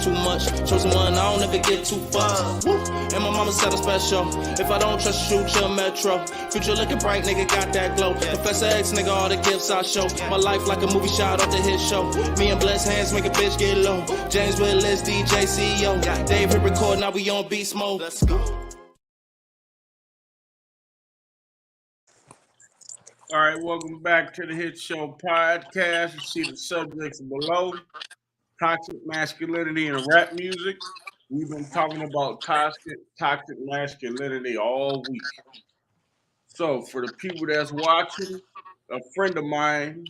too much. Chosen one, I don't ever get too far. Woo. And my mama said I'm special. If I don't trust you, shoot your metro. Future looking bright, nigga, got that glow. Professor X, nigga, all the gifts I show. My life like a movie shot off the hit show. Me and Bless Hands make a bitch get low. James Willis, DJ CEO. Dave hit record, now we on beast mode. Let's go. All right, welcome back to the Hit Show podcast. You see the subjects below: toxic masculinity and rap music. We've been talking about toxic masculinity all week. So, for the people that's watching, a friend of mine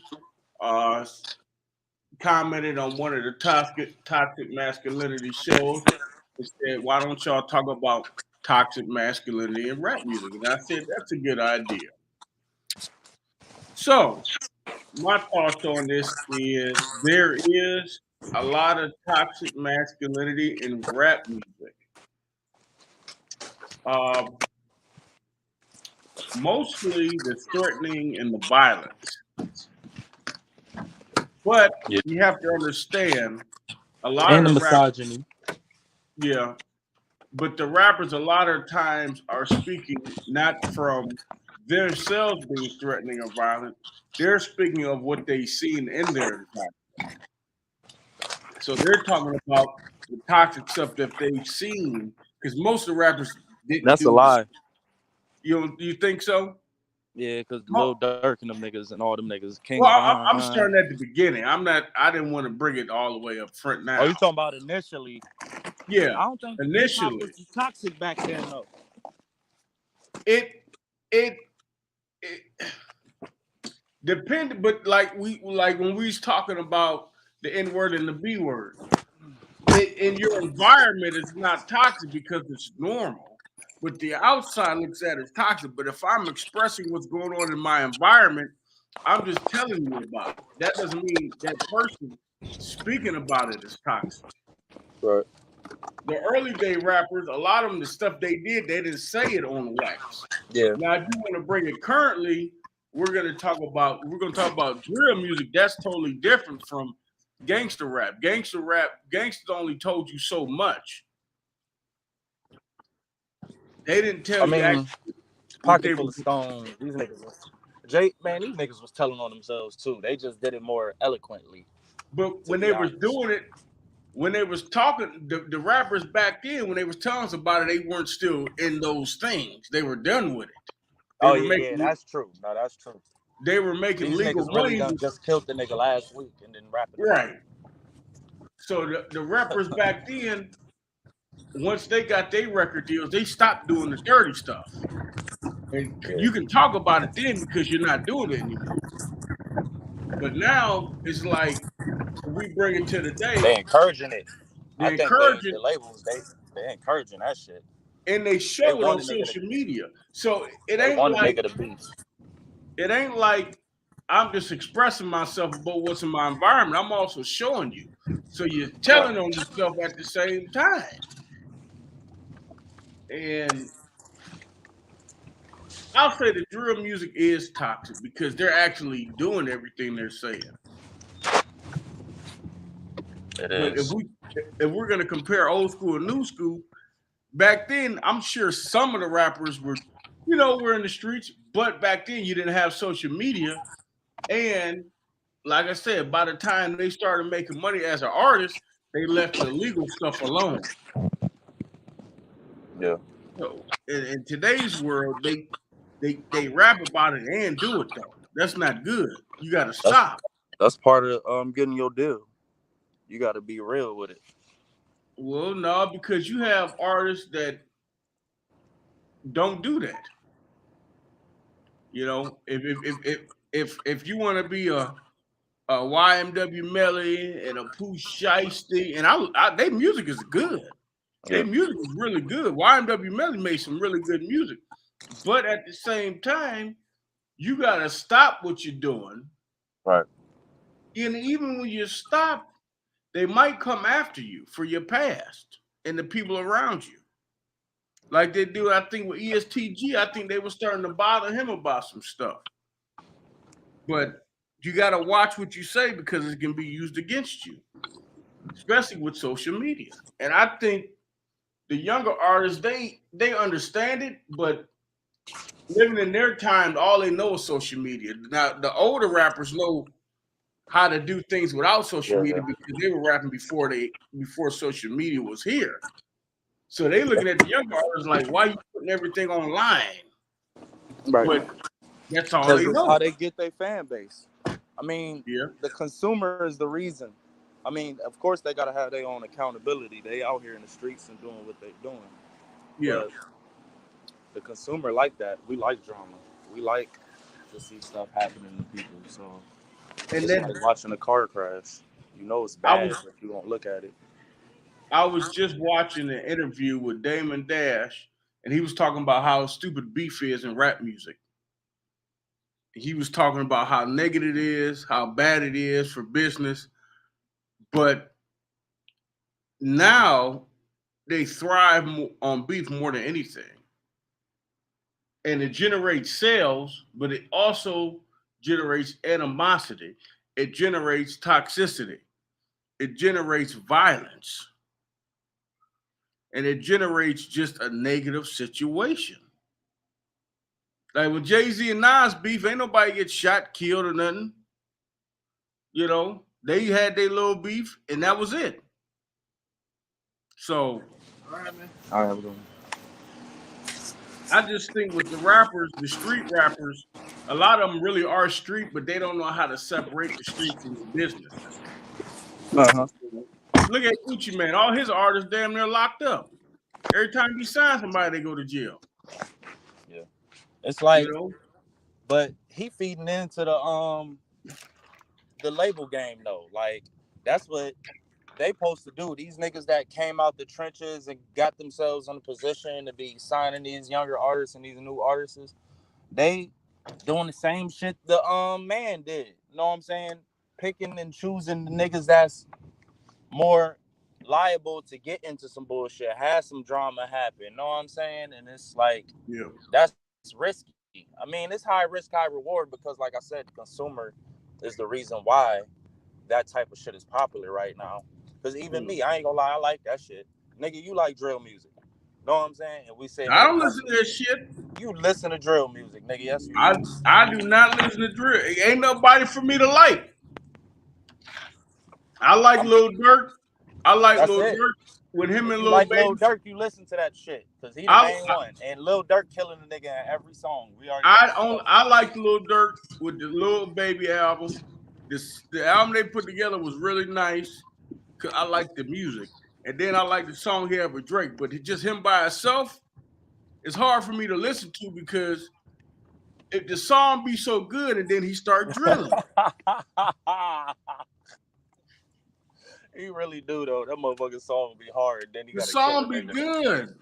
commented on one of the toxic masculinity shows and said, "Why don't y'all talk about toxic masculinity and rap music?" And I said, "That's a good idea." So, my thoughts on this is there is a lot of toxic masculinity in rap music. Mostly the threatening and the violence. But you have to understand a lot and of the rappers, misogyny. yeah. But the rappers a lot of times are speaking not from themselves being threatening or violent. They're speaking of what they've seen in their environment. So they're talking about the toxic stuff that they've seen, because most of the rappers didn't That's do a lie. You think so? Yeah, because Lil Durk and them niggas and all them niggas. King Well, Von. I'm starting at the beginning. I didn't want to bring it all the way up front now. Oh, you talking about initially? Yeah, I don't think initially hip-hop was toxic back then though. It depended, but like when we was talking about the N word and the B word, in your environment it's not toxic because it's normal. But the outside looks at it as toxic. But if I'm expressing what's going on in my environment, I'm just telling you about it. That doesn't mean that person speaking about it is toxic. Right. The early day rappers, a lot of them, the stuff they did, they didn't say it on wax. Yeah. Now, if you want to bring it currently, we're going to talk about drill music. That's totally different from gangster rap. Gangsters only told you so much. They didn't tell you actually pocket full of stones. These niggas was these niggas was telling on themselves too. They just did it more eloquently. But when they was doing it, when they was talking, the rappers back then, when they was telling us about it, they weren't still in those things. They were done with it. That's true. No, that's true. They were making These legal niggas really money. just killed the nigga last week and then rapping. Right. So the rappers back then, once they got their record deals, they stopped doing the dirty stuff. And you can talk about it then because you're not doing it anymore. But now it's like we bring it to the day. They encouraging it. They encouraging the labels. They encouraging that shit. And they show it on social media. So it ain't like it ain't like I'm just expressing myself about what's in my environment. I'm also showing you. So you're telling on yourself at the same time. And I'll say the drill music is toxic because they're actually doing everything they're saying. It is. But if we're going to compare old school and new school, back then, I'm sure some of the rappers were in the streets, but back then you didn't have social media. And like I said, by the time they started making money as an artist, they left the legal stuff alone. Yeah. So in today's world, they rap about it and do it though. That's not good. You got to stop. That's part of getting your deal. You got to be real with it. Well, no, because you have artists that don't do that. You know, if you want to be a YMW Melly and a Pooh Shiesty, and their music is good. Their music is really good. YMW Melly made some really good music. But at the same time, you got to stop what you're doing. Right. And even when you stop, they might come after you for your past and the people around you. Like they do, I think, with ESTG. I think they were starting to bother him about some stuff. But you got to watch what you say because it can be used against you. especially with social media. And I think the younger artists they understand it, but living in their time, all they know is social media. Now the older rappers know how to do things without social Yeah, media because they were rapping before social media was here. So they looking at the younger artists like, why you putting everything online? right. But that's all Because they it's know. how they get their fan base. I mean, Yeah, the consumer is the reason. I mean, of course they gotta have their own accountability. They out here in the streets and doing what they doing. yeah. But the consumer like that. We like drama. We like to see stuff happening to people. So And it's then like watching a car crash. You know it's I bad was if you don't look at it. I was just watching an interview with Damon Dash, and he was talking about how stupid beef is in rap music. He was talking about how negative it is, how bad it is for business, but now they thrive on beef more than anything, and it generates sales, but it also generates animosity. It generates toxicity. It generates violence, and it generates just a negative situation. Like with Jay Z and Nas beef, ain't nobody get shot, killed, or nothing. You know, they had their little beef, and that was it. So All right, we're going. I just think with the rappers, the street rappers, a lot of them really are street, but they don't know how to separate the street from the business. Uh-huh. Look at Gucci Man; all his artists damn near locked up. Every time he signs somebody, they go to jail. Yeah. It's You like, know? but he feeding into the label game though. Like that's what they supposed to do. These niggas that came out the trenches and got themselves in a position to be signing these younger artists and these new artists, they doing the same shit the man did. You know what I'm saying? Picking and choosing the niggas that's more liable to get into some bullshit, have some drama happen. You know what I'm saying? And it's like Yeah. that's risky. I mean, it's high risk, high reward because, like I said, the consumer is the reason why that type of shit is popular right now. Because even Mm. me, I ain't gonna lie, I like that shit. Nigga, you like drill music. Know what I'm saying? And we sit I here don't listen to cussing. that shit. You listen to drill music, nigga. Yes, you I do. I do not listen to drill. It ain't nobody for me to like. I like I'm, Lil Durk. I like that's Lil it. Durk with him If and you Lil like Lil Baby. Durk, you listen to that shit. Because he the I main one. And Lil Durk killing the nigga in every song. We already know this stuff. I like Lil Durk with the Lil Baby album. The album they put together was really nice. Cause I like the music, and then I like the song he had with Drake. But just him by himself, it's hard for me to listen to because if the song be so good and then he start drilling, He really do though. That motherfucking song be hard. Then he the gotta kill a song be nigga. good.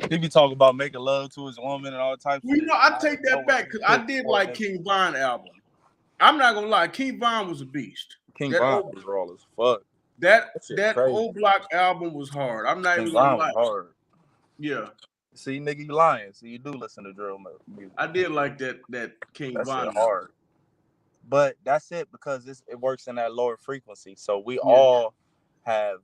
He be talking about making love to his woman and all types of Well, you shit. know, I Out take of that nowhere, back he because I killed did four like niggas. King Von album. I'm not gonna lie, King Von was a beast. King That Von old was raw as fuck. that That shit that crazy. old block album was hard. I'm not King even gonna Von lie. was hard. Yeah, See, nigga, you lying. See, you do listen to drill music. I did like that King That shit Von album. hard. But that's it because it works in that lower frequency. So we Yeah, all have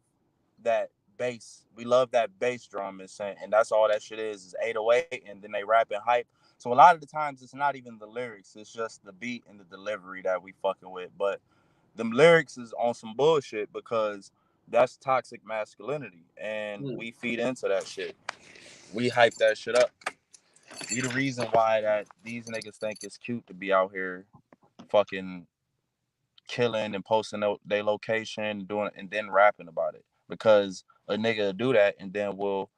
that bass. We love that bass drum and that's all that shit is 808 and then they rap and hype. So a lot of the times it's not even the lyrics, it's just the beat and the delivery that we fucking with. But them lyrics is on some bullshit because that's toxic masculinity and mm. we feed into that shit. We hype that shit up. We the reason why that these niggas think it's cute to be out here fucking killing and posting their location, doing and then rapping about it. Because a nigga do that and then will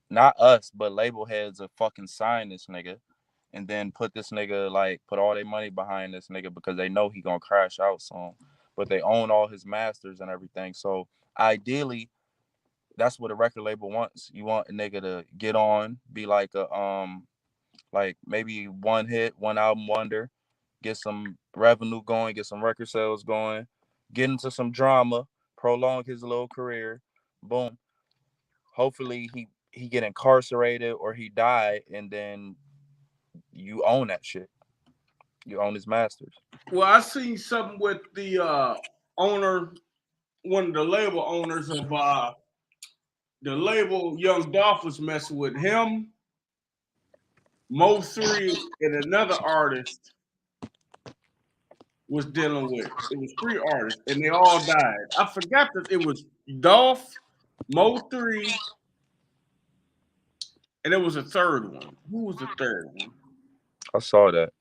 not us, but label heads will fucking sign this nigga and then put this nigga like put all their money behind this nigga because they know he gonna crash out soon. But they own all his masters and everything. So ideally, that's what a record label wants. You want a nigga to get on, be like maybe one hit, one album wonder, get some revenue going, get some record sales going, get into some drama, prolong his little career. Boom. Hopefully he get incarcerated or he die, and then you own that shit. You own his masters. Well, I seen something with the owner. one of the label owners of the label Young Dolph was messing with him, Mo3, and another artist was dealing with. It was 3 artists, and they all died. I forgot that it was Dolph, Mo3, and there was a third one. Who was the third one? I saw that.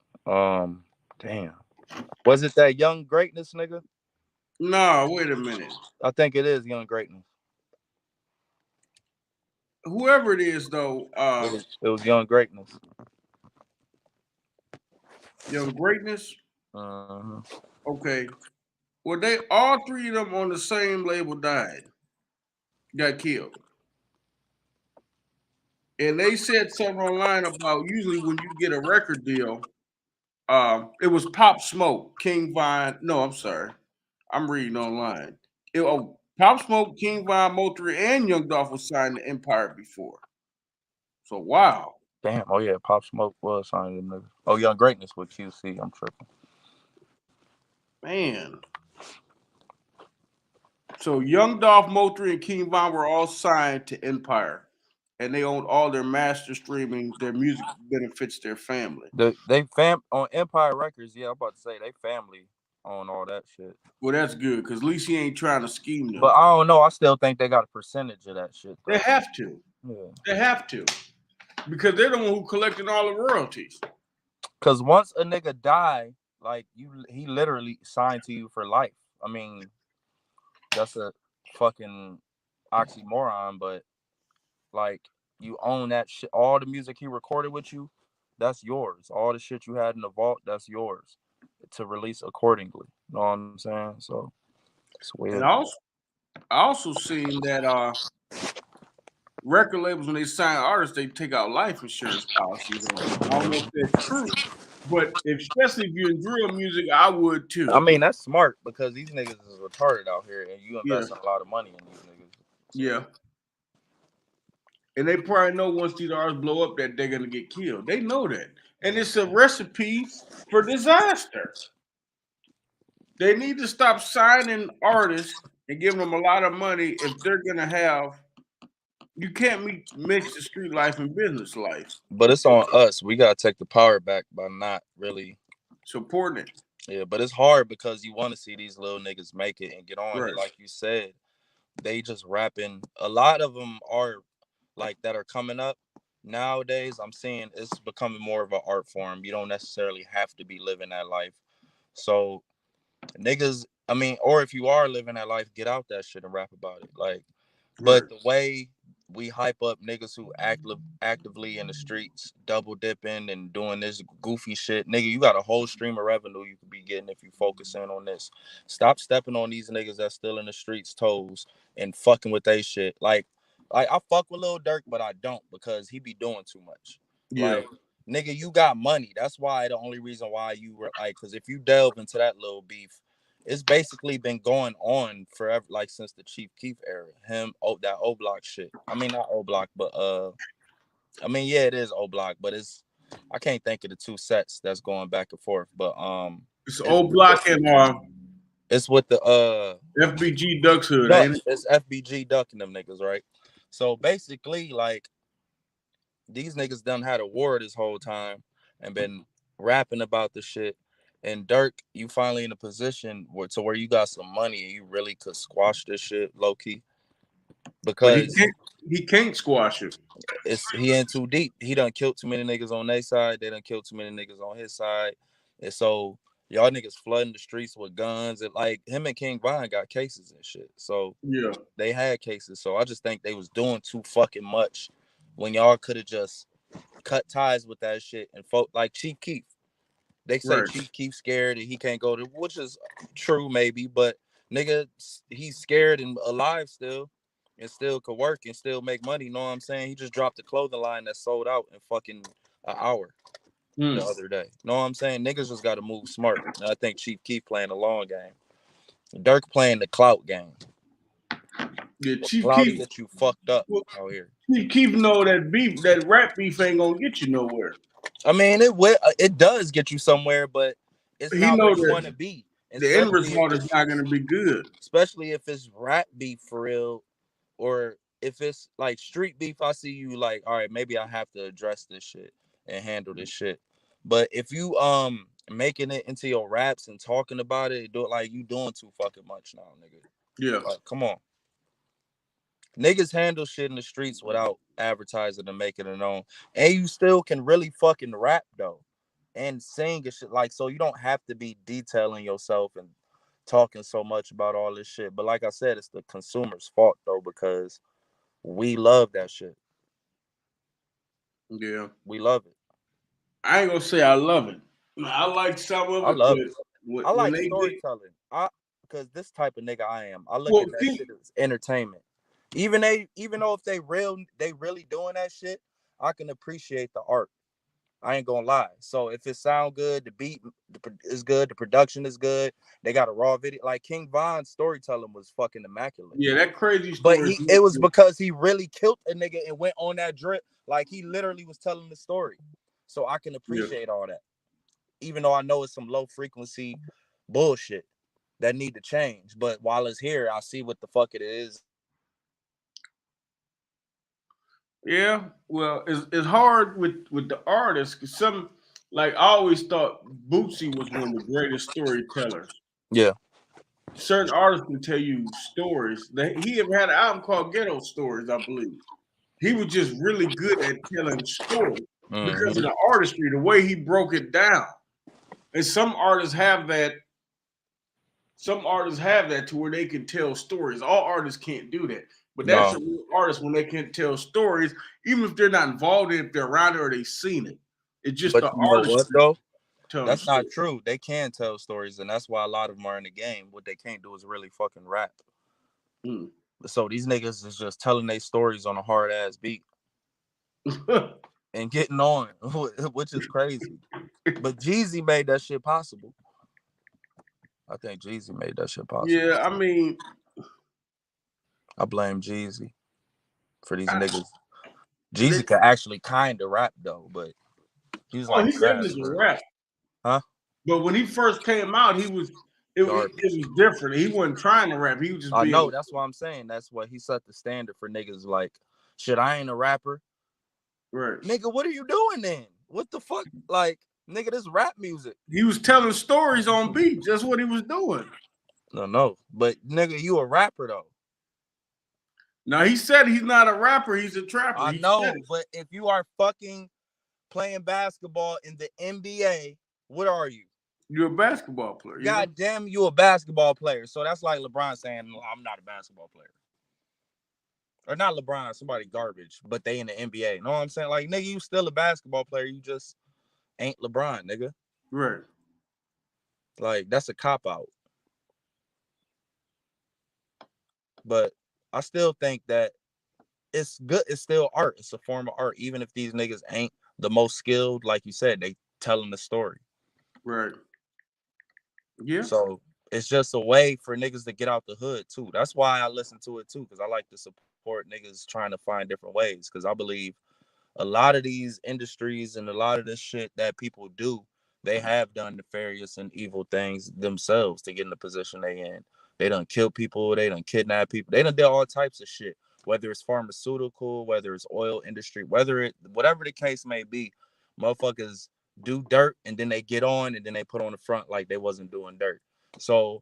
Damn. Was it that Young Greatness nigga? No, wait a minute. I think it is Young Greatness. Whoever it is, though, It was Young Greatness. Young Greatness. Uh-huh. Okay. Well, they all 3 of them on the same label died, got killed. And they said something online about usually when you get a record deal, it was Pop Smoke, King Vine. No, I'm sorry. I'm reading online. Pop Smoke, King Vine, Mo3, and Young Dolph was signed to Empire before. So, wow. Damn. Oh yeah, Pop Smoke was signed them niggas. Oh, Young Greatness with QC. I'm tripping. Man. So, Young Dolph, Mo3, and King Vine were all signed to Empire. And they owned all their master streaming, their music benefits their family. They fam on Empire Records. Yeah, I'm about to say they family on all that shit. Well, that's good because at least he ain't trying to scheme them. But I don't know. I still think they got a percentage of that shit. Though. They have to. Yeah. They have to. Because they're the one who collecting all the royalties. Because once a nigga die, like he literally signed to you for life. I mean, that's a fucking oxymoron, but like you own that shit. All the music he recorded with you, that's yours. All the shit you had in the vault, that's yours to release accordingly. You know what I'm saying? So it's weird. And I also seen that record labels, when they sign artists, they take out life insurance policies on them. I don't know if that's true, but especially if you're in drill music, I would too. I mean, that's smart because these niggas is retarded out here, and you invest a lot of money in these niggas. Yeah. And they probably know once these artists blow up that they're gonna get killed. They know that, and it's a recipe for disaster. They need to stop signing artists and giving them a lot of money if they're gonna have. You can't mix the street life and business life. But it's on us. We gotta take the power back by not really supporting it. Yeah, but it's hard because you want to see these little niggas make it and get on. Right. And like you said, they just rapping. A lot of them are like that are coming up nowadays. I'm seeing it's becoming more of an art form. You don't necessarily have to be living that life. So niggas, I mean, or if you are living that life, get out that shit and rap about it. Like, but the way we hype up niggas who actively in the streets, double dipping and doing this goofy shit, nigga, you got a whole stream of revenue you could be getting if you focus in on this. Stop stepping on these niggas that's still in the streets toes and fucking with they shit. Like I fuck with Lil Durk, but I don't because he be doing too much. Yeah. Like, nigga, you got money. That's why the only reason why you were like, because if you delve into that little beef, it's basically been going on forever, like since the Chief Keef era. That O Block shit. I mean, not O Block, but I mean, yeah, it is O Block, but I can't think of the two sets that's going back and forth. But it's O Block and it's with the FBG Ducks Hood. It's FBG ducking them niggas, right? So basically, like, these niggas done had a war this whole time and been rapping about the shit. And Durk, you finally in a position where you got some money and you really could squash this shit low key. Because he can't squash it. He in too deep. He done killed too many niggas on their side. They done killed too many niggas on his side. And so y'all niggas flooding the streets with guns. And like him and King Vine got cases and shit. So yeah, they had cases. So I just think they was doing too fucking much when y'all could have just cut ties with that shit and like Chief Keef. They say Chief Keef scared and he can't go to, which is true maybe, but nigga, he's scared and alive still and still could work and still make money. You know what I'm saying? He just dropped a clothing line that sold out in fucking an hour the other day. You know what I'm saying? Niggas just got to move smart. And I think Chief Keef playing the long game. Durk playing the clout game. Yeah, Chief Keef get you fucked up out here. Chief Keef know that rap beef ain't gonna get you nowhere. I mean, it does get you somewhere, but it's not where you want to be. the end Especially if result is not going to be good. especially if it's rap beef for real, or if it's like street beef. I see you like, all right, maybe I have to address this shit and handle this shit. But if you making it into your raps and talking about it, do it like you doing too fucking much now, nigga. Yeah. Like, come on. Niggas handle shit in the streets without advertising and making it known. And you still can really fucking rap though. And sing and shit. Like, so you don't have to be detailing yourself and talking so much about all this shit. But like I said, it's the consumer's fault though, because we love that shit. Yeah. We love it. I ain't gonna say I love it. I like some of I it, love it. but I when like they get storytelling. Because this type of nigga I am. I look well, at that see, shit as entertainment. Even though if they really doing that shit, I can appreciate the art. I ain't gonna lie. So if it sound good, the beat is good, the production is good. They got a raw video. Like King Von's storytelling was fucking immaculate. yeah, that crazy But story. it was because he really killed a nigga and went on that drip. Like he literally was telling the story. So I can appreciate all that. Even though I know it's some low frequency bullshit that need to change. But while it's here, I see what the fuck it is. Yeah, well, it's hard with the artists because some like I always thought Bootsy was one of the greatest storytellers. Yeah. Certain artists can tell you stories. He ever had an album called Ghetto Stories, I believe. He was just really good at telling stories because of Mm-hmm. the artistry, the way he broke it down. And some artists have that. Some artists have that to where they can tell stories. All artists can't do that. But that's No. a real artist when they can tell stories, even if they're not involved in it, if they're around it or they've seen it. It's just But the you know what artistry though? telling the That's not story. true. They can tell stories, and that's why a lot of them are in the game. What they can't do is really fucking rap. Mm. So these niggas is just telling their stories on a hard ass beat and getting on, which is crazy. But Jeezy made that shit possible. I think Jeezy made that shit possible. Yeah, I mean, I blame Jeezy for these I, niggas. they, Jeezy could actually kind of rap though, but he was oh, like he trash definitely can for real. rap. Huh? But when he first came out, it Garbage. was different. He wasn't trying to rap. He was just I know. being That's what I'm saying. That's what he set the standard for niggas. Like, shit, I ain't a rapper. right. Nigga, what are you doing then? What the fuck? Like, nigga, this rap music. He was telling stories on beat. That's what he was doing. No. But nigga, you a rapper though. Now he said he's not a rapper. He's a trapper. I He said know, it. but if you are fucking playing basketball in the NBA, what are you? You're a basketball player. Yeah. God damn, you a basketball player. So that's like LeBron saying, no, I'm not a basketball player. Or not LeBron, somebody garbage, but they in the NBA. You know what I'm saying? Like, nigga, you still a basketball player. You just ain't LeBron, nigga. Right. Like, that's a cop out. But I still think that it's good. It's still art. It's a form of art. Even if these niggas ain't the most skilled, like you said, they telling the story. Right. Yeah. So it's just a way for niggas to get out the hood too. That's why I listen to it too, because I like to support niggas trying to find different ways. Because I believe a lot of these industries and a lot of this shit that people do, they have done nefarious and evil things themselves to get in the position they in. They done kill people, they done kidnap people, they done did all types of shit. Whether it's pharmaceutical, whether it's oil industry, whatever the case may be, motherfuckers do dirt and then they get on and then they put on the front like they wasn't doing dirt. So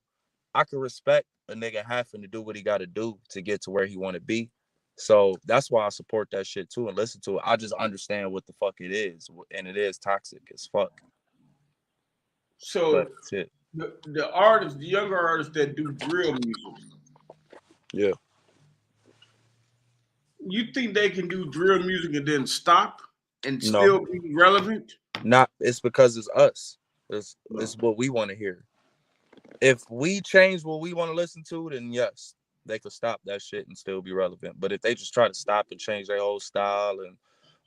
I could respect a nigga having to do what he got to do to get to where he want to be. So that's why I support that shit too and listen to it. I just understand what the fuck it is, and it is toxic as fuck. But So shit, the artists, the younger artists that do drill music, yeah, you think they can do drill music and then stop and no, still be relevant? not. It's because it's us. No. It's what we want to hear. If we change what we want to listen to, then yes, they could stop that shit and still be relevant. But if they just try to stop and change their whole style and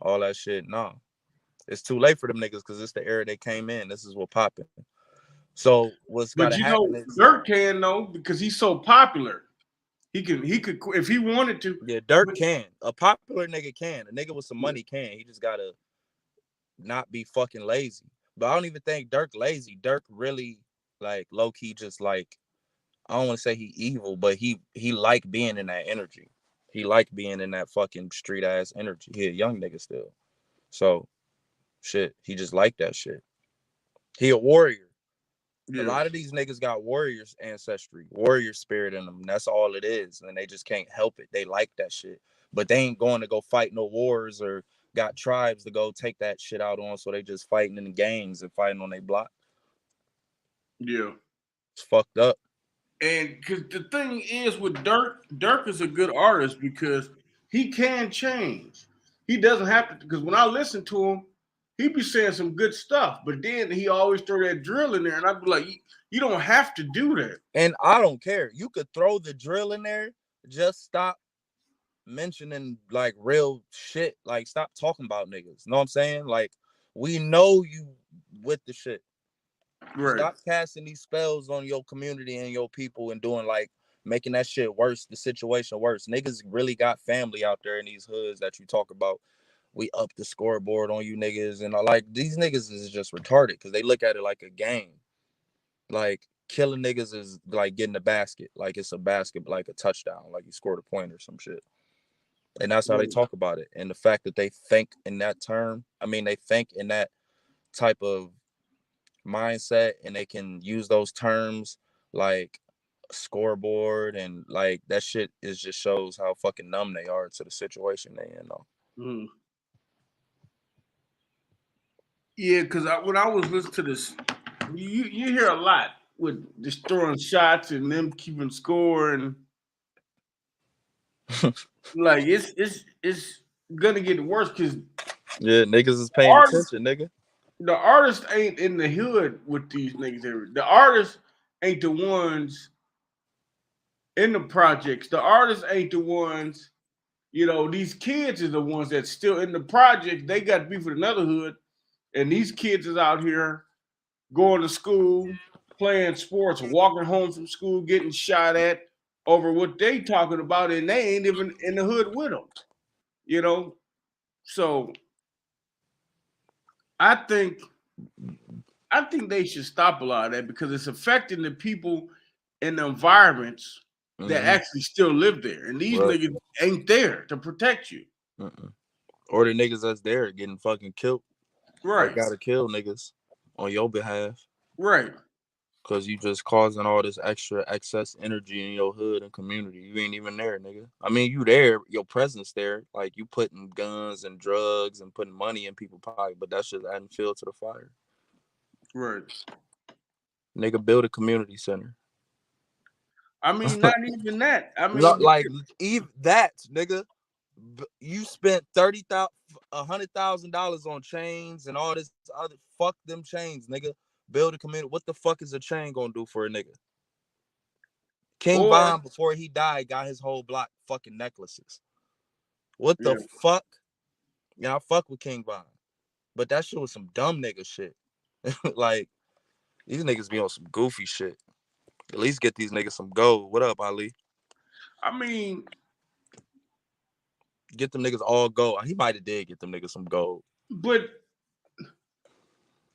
all that shit, no, it's too late for them niggas because it's the era they came in. This is what popping. So what's got But to you happen know, is, Dirk can though because he's so popular. He could if he wanted to. yeah, Dirk can. A popular nigga can. A nigga with some money can. He just gotta not be fucking lazy. But I don't even think Dirk lazy. Dirk really like low key, just like I don't want to say he evil, but he like being in that energy. He like being in that fucking street ass energy. He a young nigga still, so shit. He just like that shit. He a warrior. A Yeah. lot of these niggas got warriors ancestry, warrior spirit in them. That's all it is, and they just can't help it. They like that shit, but they ain't going to go fight no wars or got tribes to go take that shit out on. So they just fighting in the gangs and fighting on their block. Yeah. It's fucked up. And because the thing is with Dirk is a good artist because he can change. He doesn't have to. Because when I listen to him, he be saying some good stuff, but then he always throw that drill in there, and I'd be like, you don't have to do that. And I don't care. You could throw the drill in there. Just stop mentioning like real shit. Like stop talking about niggas. Know what I'm saying? Like we know you with the shit. Right. Stop casting these spells on your community and your people and doing like making that shit worse, the situation worse. Niggas really got family out there in these hoods that you talk about. We up the scoreboard on you niggas, and I like these niggas is just retarded because they look at it like a game. Like killing niggas is like getting a basket, like it's a basket, like a touchdown, like you scored a point or some shit. And that's how they talk about it. And the fact that they think in that term, I mean, they think in that type of mindset, and they can use those terms like scoreboard and like that shit is just shows how fucking numb they are to the situation they in though. Mm. Yeah, because when I was listening to this, you hear a lot with just throwing shots and them keeping score, and like it's gonna get worse because Yeah, niggas is paying artists, attention, nigga. the artists ain't in the hood with these niggas. The artists ain't the ones in the projects. The artists ain't the ones. You know, these kids are the ones that's still in the project. They got beef with another hood, and these kids is out here going to school, playing sports, walking home from school, getting shot at over what they talking about, and they ain't even in the hood with them. You know, so I think I think they should stop a lot of that because it's affecting the people in the environments that actually still live there, and these Right. niggas ain't there to protect you. Or the niggas that's there getting fucking killed. Right, Like gotta kill niggas on your behalf. right. Cause you just causing all this extra excess energy in your hood and community. You ain't even there, nigga. I mean, you there, your presence there. Like you putting guns and drugs and putting money in people's pocket, but that's just adding fuel to the fire. Right. Nigga, build a community center. I mean, not even that. I mean, Not like even that, nigga. You spent $100,000 on chains and all this other. Fuck them chains, nigga. Build a community. What the fuck is a chain gonna do for a nigga? King or Von, before he died, got his whole block fucking necklaces. What the yeah. fuck? Yeah, I fuck with King Von, but that shit was some dumb nigga shit. Like these niggas be on some goofy shit. At least get these niggas some gold. What up, Ali? I mean, Get them niggas all gold. He might have did get them niggas some gold. but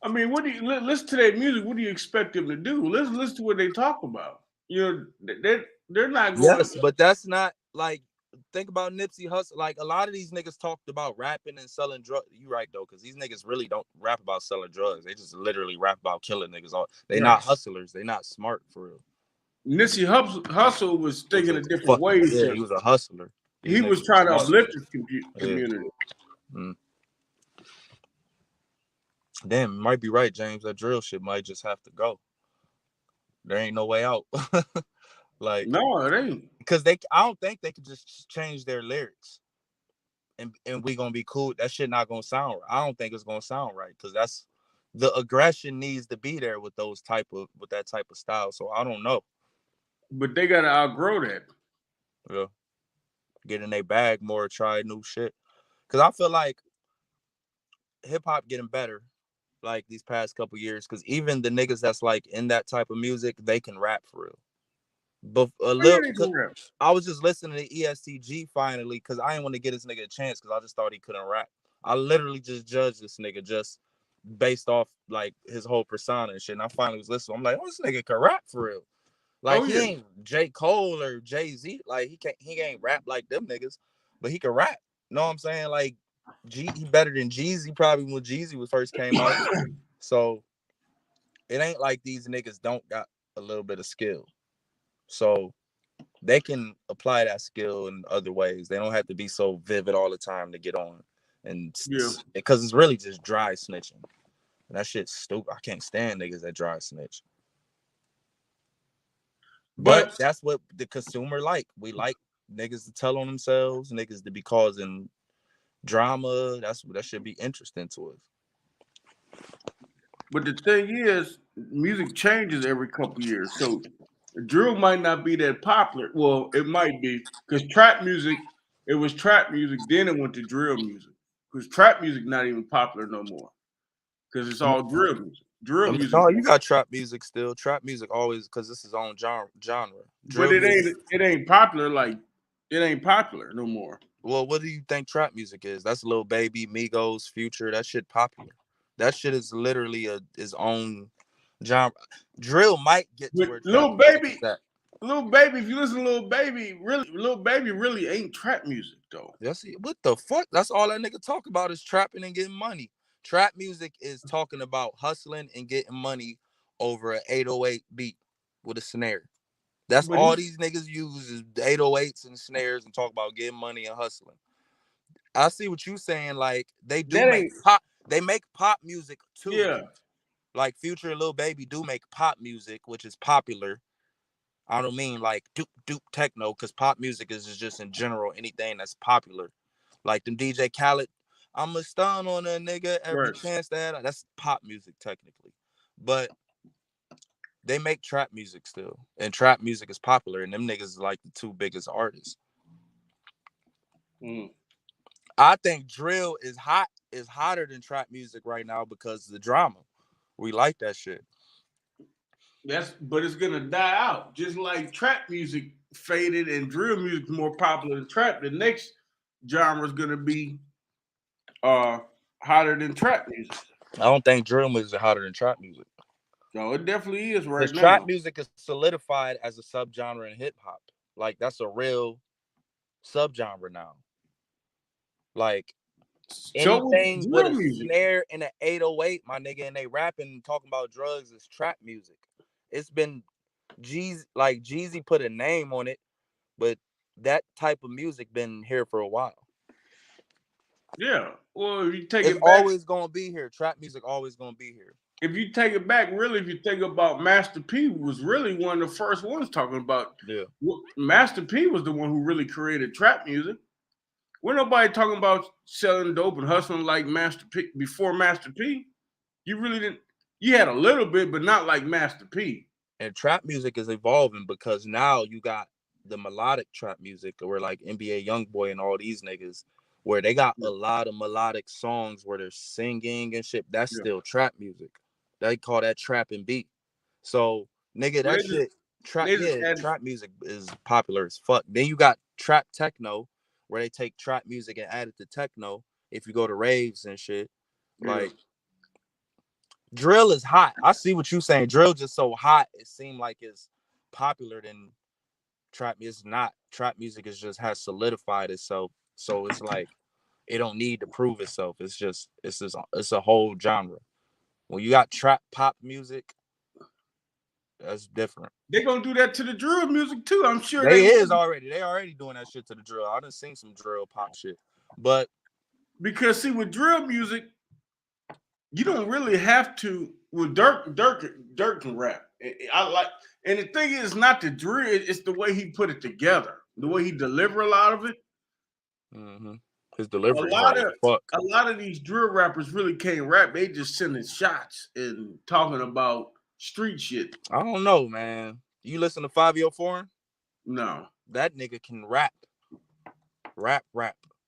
I mean, what do you listen to that music? What do you expect them to do? Listen to what they talk about. You know, they're not going. Yes, but that's not like think about Nipsey Hussle. Like a lot of these niggas talked about rapping and selling drugs. You right though, because these niggas really don't rap about selling drugs. They just literally rap about killing niggas. They not hustlers. They not smart for real. Nipsey Hussle was thinking a different way. Yeah, he was a hustler. He was trying to uplift his community. Yeah. Mm. Damn, you might be right, James. That drill shit might just have to go. There ain't no way out. Like no, it ain't. Because I don't think they could just change their lyrics. And we gonna be cool. That shit not gonna sound right. I don't think it's gonna sound right because that's the aggression needs to be there with that type of style. So I don't know. But they gotta outgrow that. Yeah. Get in their bag more, try new shit. Cause I feel like hip hop getting better like these past couple years. Cause even the niggas that's like in that type of music, they can rap for real. But I was just listening to ESTG finally because I didn't want to get this nigga a chance because I just thought he couldn't rap. I literally just judged this nigga just based off like his whole persona and shit. And I finally was listening. I'm like, oh, this nigga can rap for real. Like he ain't J. Cole or Jay-Z. Like he ain't rap like them niggas, but he can rap. You know what I'm saying? Like he better than Jeezy probably when Jeezy was first came out. So it ain't like these niggas don't got a little bit of skill. So they can apply that skill in other ways. They don't have to be so vivid all the time to get on. And because it's really just dry snitching. And that shit's stupid. I can't stand niggas that dry snitch. But that's what the consumer like. We like niggas to tell on themselves, niggas to be causing drama. That should be interesting to us. But the thing is, music changes every couple years. So drill might not be that popular. Well, it might be because trap music, it was trap music, then it went to drill music. Because trap music not even popular no more. Because it's all drill music. Drill music. No, you got trap music still. Trap music always because it's its own genre. Drill but it ain't popular like it ain't popular no more. Well, what do you think trap music is? That's Lil Baby, Migos, Future. That shit popular. That shit is literally his own genre. Drill might get to where Lil Baby. Lil Baby, if you listen to Lil Baby, Lil Baby really ain't trap music though. What the fuck? That's all that nigga talk about is trapping and getting money. Trap music is talking about hustling and getting money over an 808 beat with a snare. That's all these niggas use is 808s and snares and talk about getting money and hustling. I see what you saying. Like they do make pop. They make pop music too. Yeah. Like Future and Lil Baby do make pop music, which is popular. I don't mean like doop techno, because pop music is just in general anything that's popular. Like them DJ Khaled, I'm a stun on a nigga every chance that that's pop music technically. But they make trap music still. And trap music is popular, and them niggas is like the two biggest artists. I think drill is hotter than trap music right now because of the drama. We like that shit. But it's gonna die out. Just like trap music faded and drill music more popular than trap. The next genre is gonna be hotter than trap music. I don't think drill music is hotter than trap music. No, it definitely is right now. Trap music is solidified as a subgenre in hip hop. Like that's a real subgenre now. Like anything with a snare and an 808, my nigga, and they rapping and talking about drugs is trap music. It's been Jeezy put a name on it, but that type of music been here for a while. Yeah. Well, if you take it's it back, always gonna be here. Trap music always gonna be here. If you take it back, really, if you think about Master P, was really one of the first ones talking about. Yeah. Master P was the one who really created trap music. We're nobody talking about selling dope and hustling like Master P before Master P. You really didn't. You had a little bit, but not like Master P. And trap music is evolving because now you got the melodic trap music where like NBA Youngboy and all these niggas where they got a lot of melodic songs where they're singing and shit. That's still trap music. They call that trap and beat. So nigga, trap music is popular as fuck. Then you got trap techno where they take trap music and add it to techno. If you go to raves and shit, like drill is hot. I see what you saying. Drill just so hot. It seemed like it's popular than trap. It's not. Trap music is just has solidified itself. So it's like it don't need to prove itself. It's a whole genre. When you got trap pop music, that's different. They're gonna do that to the drill music too. I'm sure they already doing that shit to the drill. I done seen some drill pop shit. But because see with drill music, you don't really have to. Well, Dirk can rap. I like, and the thing is not the drill; it's the way he put it together, the way he deliver a lot of it. Mm-hmm. His delivery. A lot of these drill rappers really can't rap. They just sending shots and talking about street shit. I don't know, man. You listen to 5 Foreign? No, that nigga can rap.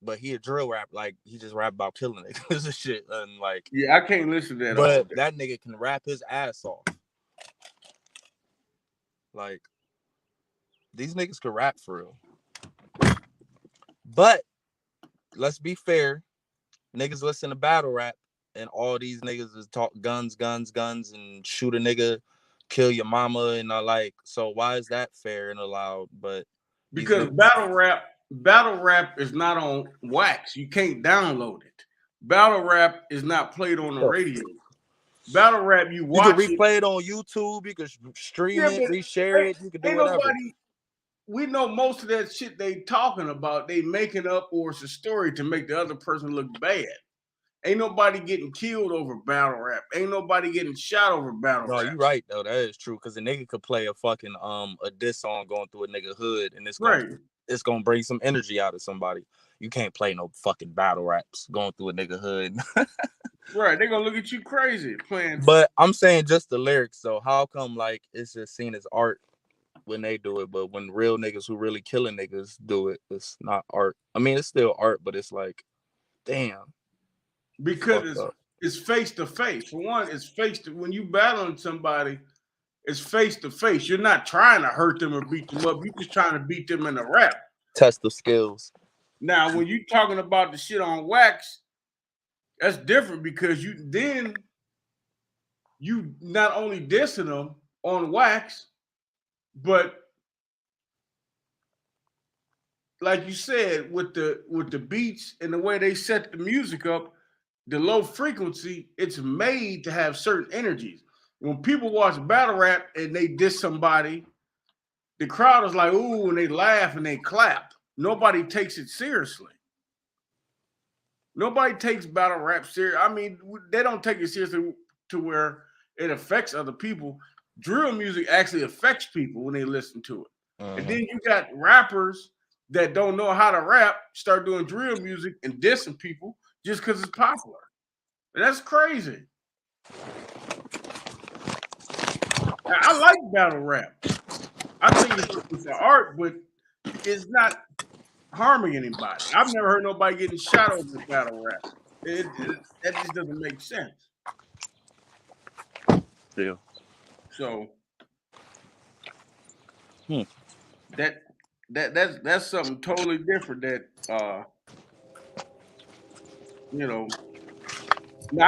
But he a drill rap, like he just rap about killing niggas and shit, and like I can't listen to that. But that nigga can rap his ass off. Like these niggas can rap for real. But let's be fair, niggas listen to battle rap and all these niggas is talk guns, and shoot a nigga, kill your mama, and like, so why is that fair and allowed? But because battle rap is not on wax. You can't download it. Battle rap is not played on the radio. Battle rap, you watch can replay it on YouTube. You can stream it, reshare it. You can do whatever. We know most of that shit they talking about, they making up, or it's a story to make the other person look bad. Ain't nobody getting killed over battle rap. Ain't nobody getting shot over battle rap. No, you right though. That is true. Because a nigga could play a fucking a diss song going through a nigga hood, and it's gonna bring some energy out of somebody. You can't play no fucking battle raps going through a nigga hood. Right, they gonna look at you crazy playing. But I'm saying just the lyrics. So how come like it's just seen as art when they do it, but when real niggas who really killing niggas do it, it's not art. I mean, it's still art, but it's like, damn. Because it's face to face. For one, it's when you battling somebody, it's face to face. You're not trying to hurt them or beat them up. You're just trying to beat them in the rap. Test the skills. Now, when you talking about the shit on wax, that's different because you not only dissing them on wax, but like you said, with the beats and the way they set the music up, the low frequency, it's made to have certain energies. When people watch battle rap and they diss somebody, the crowd is like, ooh, and they laugh and they clap. Nobody takes it seriously. Nobody takes battle rap serious. I mean, they don't take it seriously to where it affects other people. Drill music actually affects people when they listen to it. And then you got rappers that don't know how to rap, start doing drill music and dissing people just because it's popular. And that's crazy. I like battle rap. I think it's an art, but it's not harming anybody. I've never heard nobody getting shot over the battle rap. That just doesn't make sense. Yeah. So that's something totally different. That now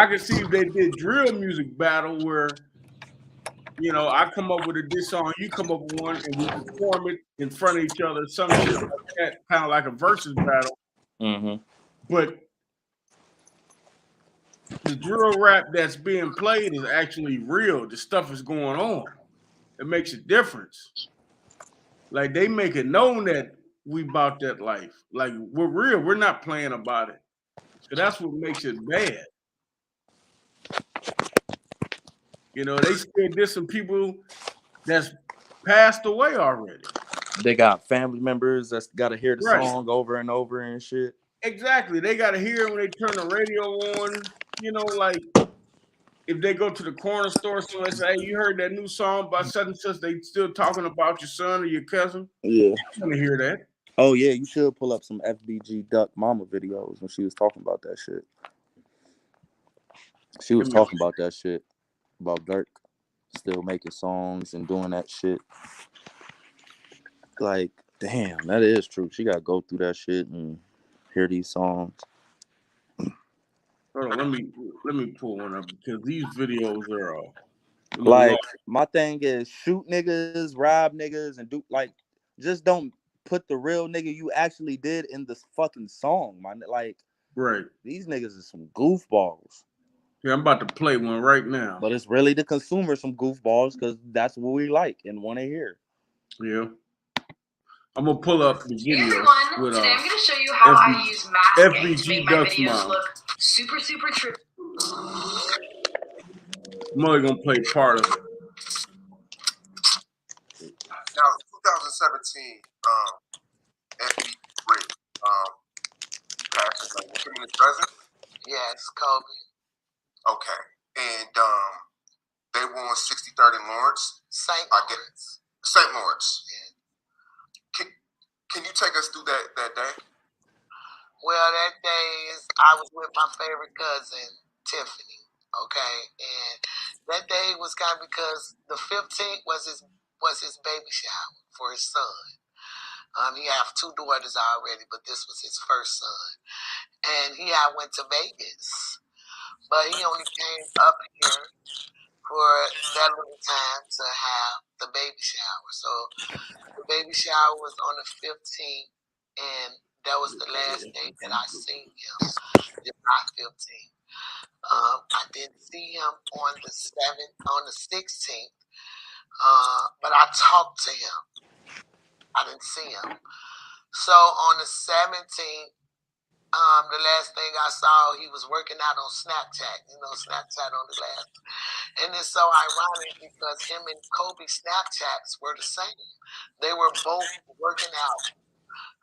I can see if they did drill music battle where I come up with a diss song, you come up with one, and we perform it in front of each other, some shit like that, kind of like a versus battle. Mm-hmm. But the drill rap that's being played is actually real. The stuff is going on. It makes a difference. Like they make it known that we about that life. Like we're real. We're not playing about it. So that's what makes it bad. They still did some people that's passed away already. They got family members that's got to hear the song over and over and shit. Exactly. They got to hear it when they turn the radio on. Like if they go to the corner store, someone say, "Hey, you heard that new song by such and such?" They still talking about your son or your cousin. Yeah, I want to hear that. Oh yeah, you should pull up some FBG Duck Mama videos when she was talking about that shit. She was talking about that shit about Dirk still making songs and doing that shit. Like, damn, that is true. She gotta go through that shit and hear these songs. Hold on, let me pull one up because these videos are like my thing is shoot niggas, rob niggas, and do like just don't put the real nigga you actually did in this fucking song, man. Like, right, these niggas is some goofballs. Yeah, I'm about to play one right now. But it's really the consumer some goofballs because that's what we like and want to hear. Yeah. I'm gonna pull up the video. With, today I'm gonna show you how I use masking to make my videos look super trippy. I'm only gonna play part of it. Now, 2017, FB break. Passed like him in his present. Yes, Kobe. Okay, and they won 63rd in Lawrence. St. Lawrence. Yeah. Can you take us through that day? Well, that day I was with my favorite cousin, Tiffany. Okay, and that day was kind of because the 15th was his baby shower for his son. He have 2 daughters already, but this was his first son, and I went to Vegas but he only came up here for that little time to have the baby shower. So the baby shower was on the 15th, and that was the last day that I seen him, July 15th. I didn't see him on the 16th, but I talked to him. I didn't see him. So on the 17th, the last thing I saw, he was working out on Snapchat. You know, Snapchat on the last. And it's so ironic because him and Kobe's Snapchats were the same. They were both working out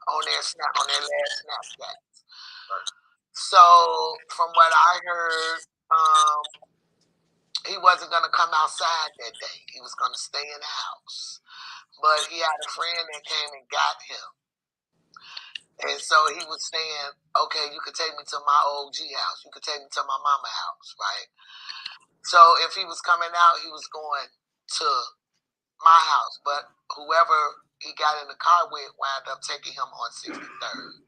on their last Snapchat. So from what I heard, he wasn't gonna come outside that day. He was gonna stay in the house. But he had a friend that came and got him. And so he was saying, okay, you could take me to my OG house. You could take me to my mama house, right? So if he was coming out, he was going to my house. But whoever he got in the car with wound up taking him on 63rd.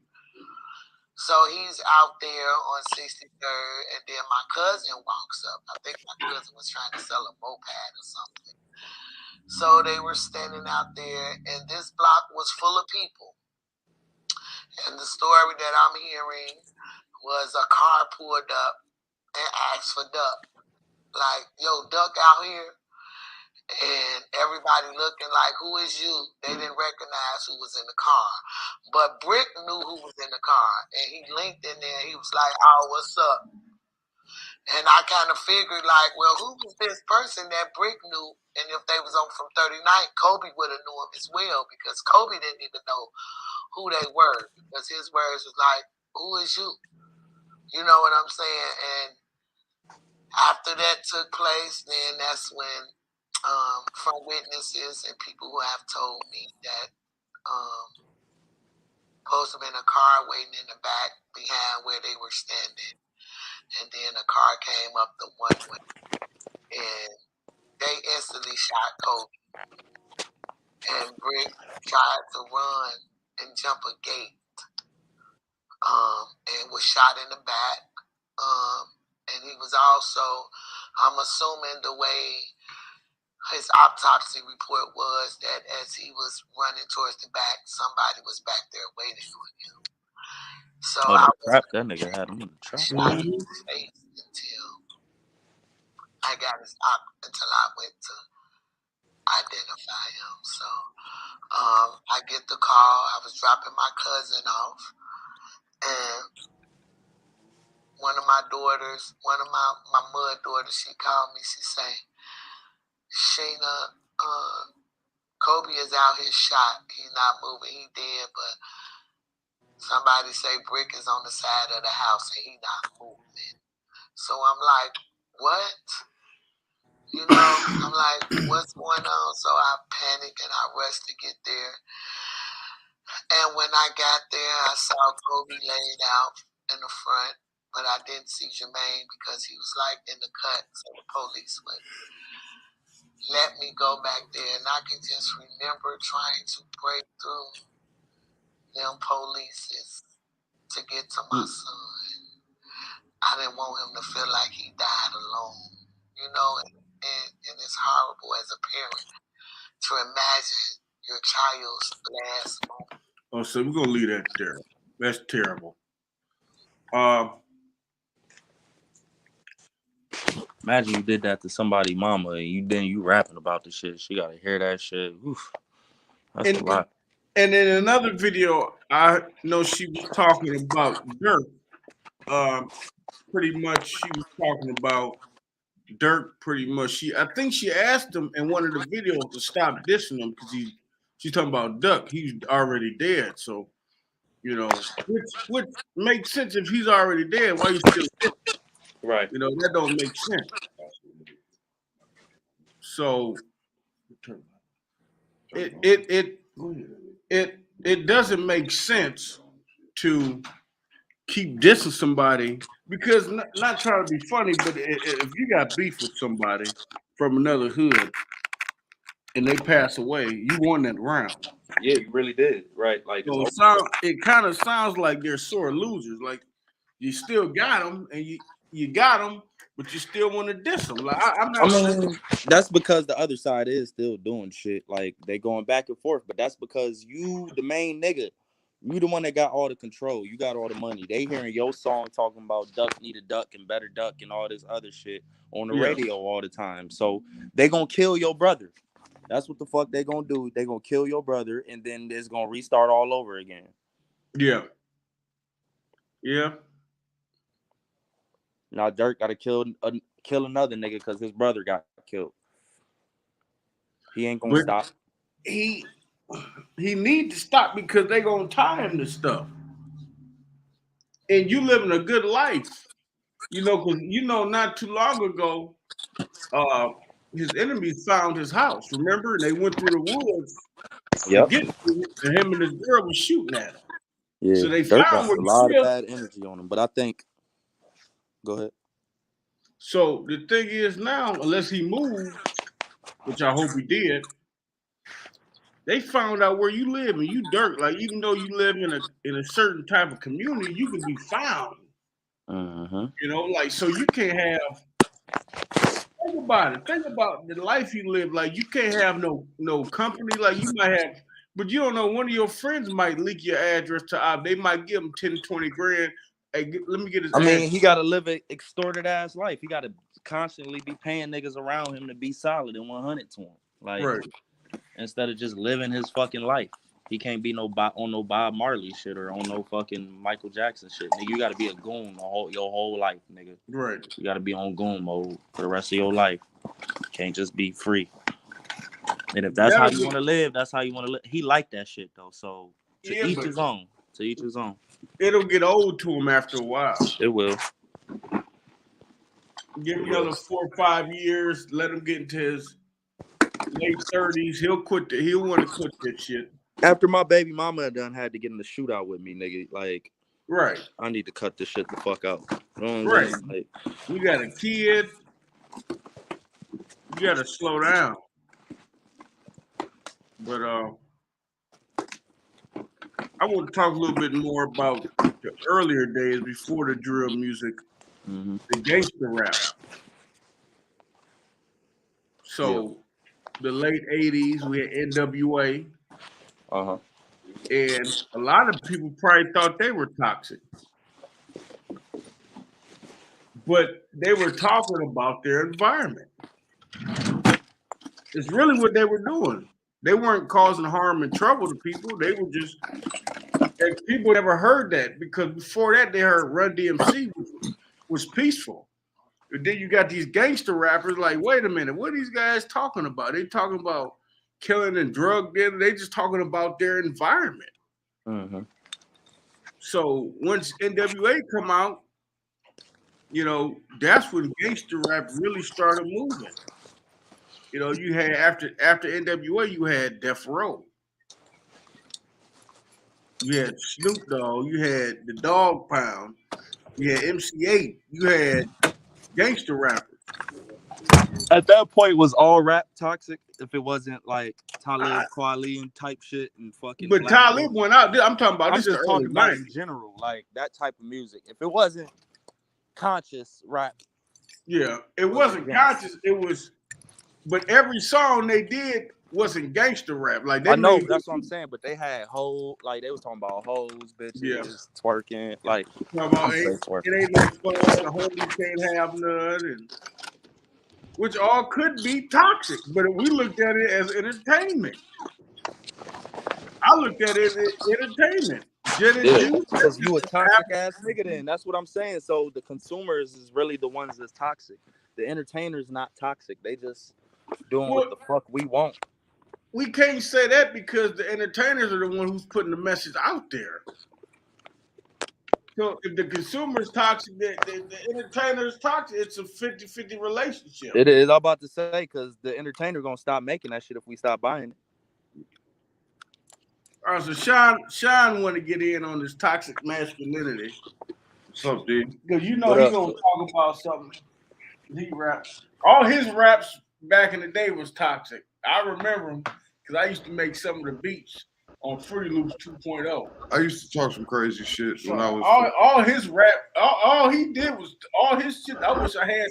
So he's out there on 63rd, and then my cousin walks up. I think my cousin was trying to sell a moped or something. So they were standing out there, and this block was full of people. And the story that I'm hearing was a car pulled up and asked for Duck. Like, yo, Duck out here? And everybody looking like, who is you? They didn't recognize who was in the car. But Brick knew who was in the car. And he linked in there. He was like, oh, what's up? And I kind of figured like, well, who was this person that Brick knew? And if they was on from 39th, Kobe would have knew him as well, because Kobe didn't even know who they were, because his words was like, who is you? You know what I'm saying? And after that took place, then that's when from witnesses and people who have told me that supposed to have been a car waiting in the back behind where they were standing. And then a car came up the one way, and they instantly shot Kobe. And Brick tried to run and jump a gate, and was shot in the back. And he was also, I'm assuming the way his autopsy report was, that as he was running towards the back, somebody was back there waiting on him. So I was that nigga had him in the trap. shot in his face until I went to identify him. So I get the call. I was dropping my cousin off, and one of my mud daughters, she called me. She say, Sheena, Kobe is out here shot. He's not moving. He dead, but somebody say Brick is on the side of the house and he not moving. So I'm like, what? You know, I'm like, what's going on? So I panic and I rush to get there. And when I got there, I saw Kobe laid out in the front, but I didn't see Jermaine because he was like in the cut, so the police would let me go back there. And I can just remember trying to break through them polices to get to my son. I didn't want him to feel like he died alone, you know, and it's horrible as a parent to imagine your child's last moment. Oh, so we're gonna leave that there. That's terrible. Imagine you did that to somebody, mama, and you rapping about the shit. She gotta hear that shit. Oof. That's a lot. And in another video, I know she was talking about Dirk. Pretty much, she was talking about Dirk. Pretty much, I think she asked him in one of the videos to stop dissing him because she's talking about Duck. He's already dead, so you know, which makes sense if he's already dead. Why you still right? You know, that don't make sense. So it doesn't make sense to keep dissing somebody because not trying to be funny, but if you got beef with somebody from another hood and they pass away, you won that round. Yeah, you really did, right? Like so it kind of sounds like they're sore losers. Like you still got them, and you got them, but you still want to diss them. Like I'm I not. mean, that's because the other side is still doing shit. Like they going back and forth, but that's because you, the main nigga, you the one that got all the control. You got all the money. They hearing your song talking about duck need a duck and better duck and all this other shit on the Yeah. radio all the time. So they gonna kill your brother. That's what the fuck they gonna do. They gonna kill your brother, and then it's gonna restart all over again. Yeah. Yeah. Now Dirk gotta kill another nigga because his brother got killed. He ain't gonna But stop. he need to stop because they gonna tie him to stuff. And you living a good life, because not too long ago, uh, his enemies found his house. Remember, and they went through the woods to Yep. get to it, and him and his girl was shooting at him. Yeah. So they Dirk found got where a he lot of lived. bad energy on him, but I think. Go ahead. So the thing is now, unless he moved, which I hope he did, they found out where you live, and you Dirk. Like even though you live in a certain type of community, you can be found. Like so you can't have. Think about it. Think about the life you live. Like you can't have no company. Like you might have, but you don't know. One of your friends might leak your address to. They might give him 10, 20 grand. Hey, let me get his. I address. mean, he got to live an extorted ass life. He got to constantly be paying niggas around him to be solid and 100 to him. Like Right. instead of just living his fucking life. He can't be on no Bob Marley shit or on no fucking Michael Jackson shit. Nigga, you got to be a goon your whole life, nigga. Right. You got to be on goon mode for the rest of your life. You can't just be free. And if that's how you want to live, that's how you want to live. He liked that shit though. So to each his own. To each his own. It'll get old to him after a while. It will. Give him another 4 or 5 years. Let him get into his late 30s. He'll quit. He'll want to quit this shit. After my baby mama done had to get in the shootout with me, nigga, like, right. I need to cut this shit the fuck out. You know what right. Like, you got a kid. You got to slow down. But I want to talk a little bit more about the earlier days before the drill music, the gangster rap. So the late 80s, we had NWA. And a lot of people probably thought they were toxic. But they were talking about their environment. It's really what they were doing. They weren't causing harm and trouble to people. They were just, and people never heard that because before that they heard Run DMC was peaceful. And then you got these gangster rappers like, wait a minute, what are these guys talking about? They talking about killing and drug dealing. They just talking about their environment. So once NWA come out, that's when gangster rap really started moving. You had after NWA, you had Death Row. You had Snoop Dogg. You had the Dog Pound. You had MC8. You had gangster rappers. At that point, was all rap toxic? If it wasn't like Talib Kweli and type shit and fucking. But Talib went out. I'm talking about. I'm just talking about in general, like that type of music. If it wasn't conscious rap, yeah, it wasn't conscious. It was, but every song they did wasn't gangster rap. Like they I know that's what I'm saying. But they had they was talking about hoes, bitches, twerking, like. About it ain't no fun. The homies can't have none, and which all could be toxic. But we looked at it as entertainment. I looked at it as entertainment. Because you a toxic ass nigga then. That's what I'm saying. So the consumers is really the ones that's toxic. The entertainers not toxic. They just doing what the fuck we want. We can't say that because the entertainers are the one who's putting the message out there. So if the consumer is toxic, the entertainer is toxic. It's a 50-50 relationship. It is. I'm about to say because the entertainer gonna stop making that shit if we stop buying it. All right, so Sean want to get in on this toxic masculinity. What's up, dude? Because he's gonna talk about something. He raps. All his raps back in the day was toxic. I remember him because I used to make some of the beats. on Free Loops 2.0. I used to talk some crazy shit when I was. All his rap, all he did was all his shit. I wish I had.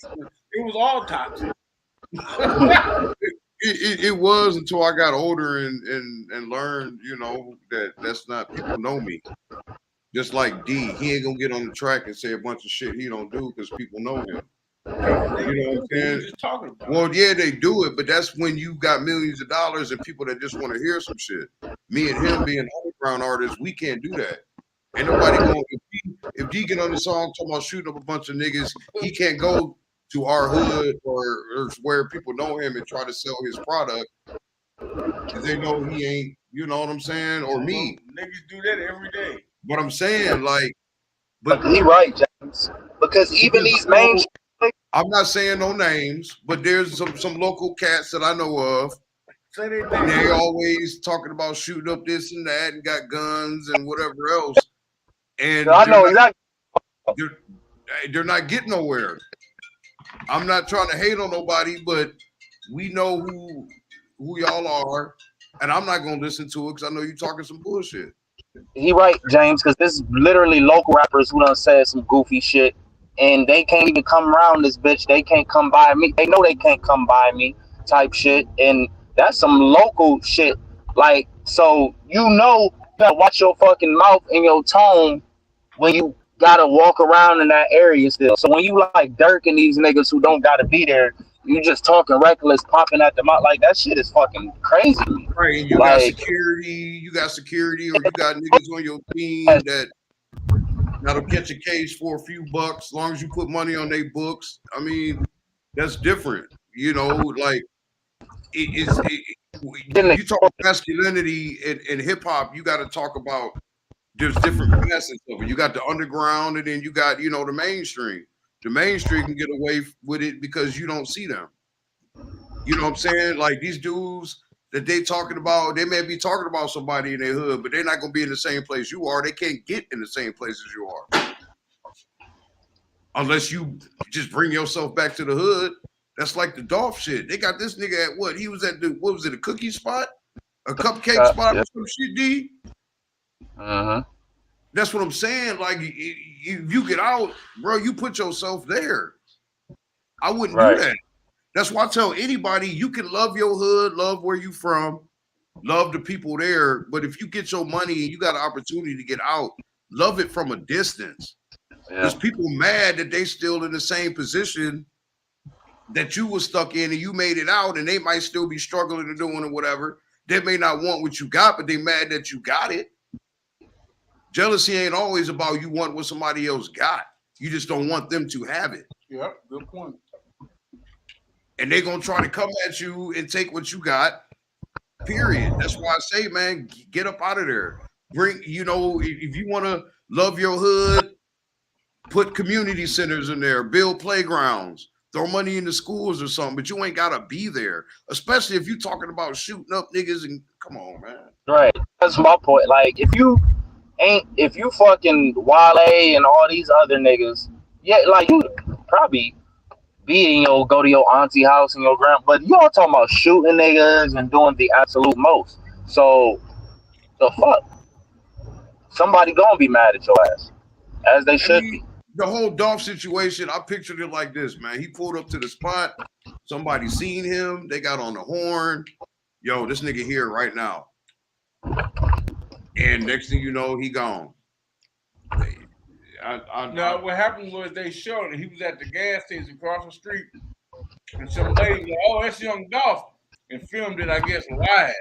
It was all toxic. It was until I got older and learned, you know, that's not, people know me. Just like D, he ain't gonna get on the track and say a bunch of shit he don't do because people know him. You know what I'm saying? Just talking about well, yeah, they do it, but that's when you got millions of dollars and people that just want to hear some shit. Me and him being underground artists, we can't do that. Ain't nobody going. If D get on the song talking about shooting up a bunch of niggas, he can't go to our hood or where people know him and try to sell his product because they know he ain't. You know what I'm saying? Or me. Niggas do that every day. But I'm saying, like, but he right, James. Because even these main, I'm not saying no names, but there's some local cats that I know of. And they always talking about shooting up this and that and got guns and whatever else. And I know exactly. They're not getting nowhere. I'm not trying to hate on nobody, but we know who y'all are, and I'm not gonna listen to it because I know you talking some bullshit. He right, James, because this is literally local rappers who done said some goofy shit, and they can't even come around this bitch. They can't come by me. They know they can't come by me, type shit, and that's some local shit. Like, so you gotta watch your fucking mouth and your tone when you gotta walk around in that area still. So when you like Dirk and these niggas who don't gotta be there, you just talking reckless, popping at the mouth, like that shit is fucking crazy. Right, and you got security, or you got niggas on your team that'll catch a case for a few bucks, as long as you put money on their books. I mean, that's different, you know. Like you talk about masculinity in hip hop, you got to talk about. There's different facets of it. You got the underground, and then you got, you know, the mainstream. The mainstream can get away with it because you don't see them. You know what I'm saying? Like these dudes that they talking about, they may be talking about somebody in their hood, but they're not gonna be in the same place you are. They can't get in the same place as you are. Unless you just bring yourself back to the hood. That's like the Dolph shit. They got this nigga at what? He was at what was it, a cookie spot? A cupcake spot or some shit, D? That's what I'm saying. Like, if you get out, bro, you put yourself there. I wouldn't do that. That's why I tell anybody, you can love your hood, love where you from, love the people there. But if you get your money and you got an opportunity to get out, love it from a distance. Because people mad that they still in the same position that you were stuck in and you made it out, and they might still be struggling and doing or whatever. They may not want what you got, but they mad that you got it. Jealousy ain't always about you want what somebody else got. You just don't want them to have it. Yeah, good point. And they're going to try to come at you and take what you got, period. That's why I say, man, get up out of there. Bring, you know, if you want to love your hood, put community centers in there, build playgrounds, throw money into schools or something, but you ain't got to be there, especially if you're talking about shooting up niggas and come on, man. Right. That's my point. Like, if you fucking Wale and all these other niggas, like you probably go to your auntie house and your grand, but y'all talking about shooting niggas and doing the absolute most. So the fuck, somebody gonna be mad at your ass, as they should be. The whole Dolph situation, I pictured it like this, man. He pulled up to the spot, somebody seen him, they got on the horn. Yo, this nigga here right now. And next thing you know, he gone. Now, what happened was they showed it. He was at the gas station across the street, and some lady was like, "Oh, that's Young Dolph," and filmed it, I guess, live.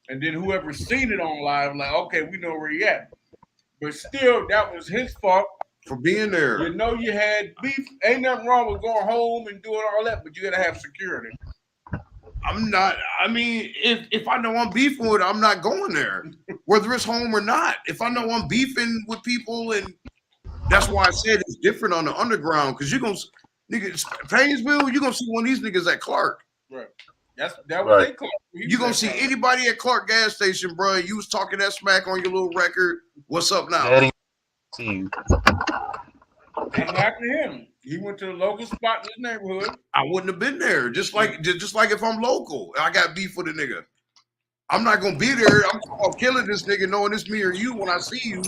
And then whoever seen it on live, like, okay, we know where he at. But still, that was his fault for being there. You know, you had beef. Ain't nothing wrong with going home and doing all that, but you gotta have security. I'm not. I mean, if I know I'm beefing with, I'm not going there, whether it's home or not. If I know I'm beefing with people, and that's why I said it's different on the underground, because you're gonna niggas Painesville, you're gonna see one of these niggas at Clark. Right. That was Clark. You're gonna see anybody at Clark gas station, bro. You was talking that smack on your little record. What's up now? Ain't happened to him. He went to the local spot in his neighborhood. I wouldn't have been there. Just like if I'm local, I got beef with a nigga. I'm not gonna be there. I'm talking about killing this nigga, knowing it's me or you when I see you.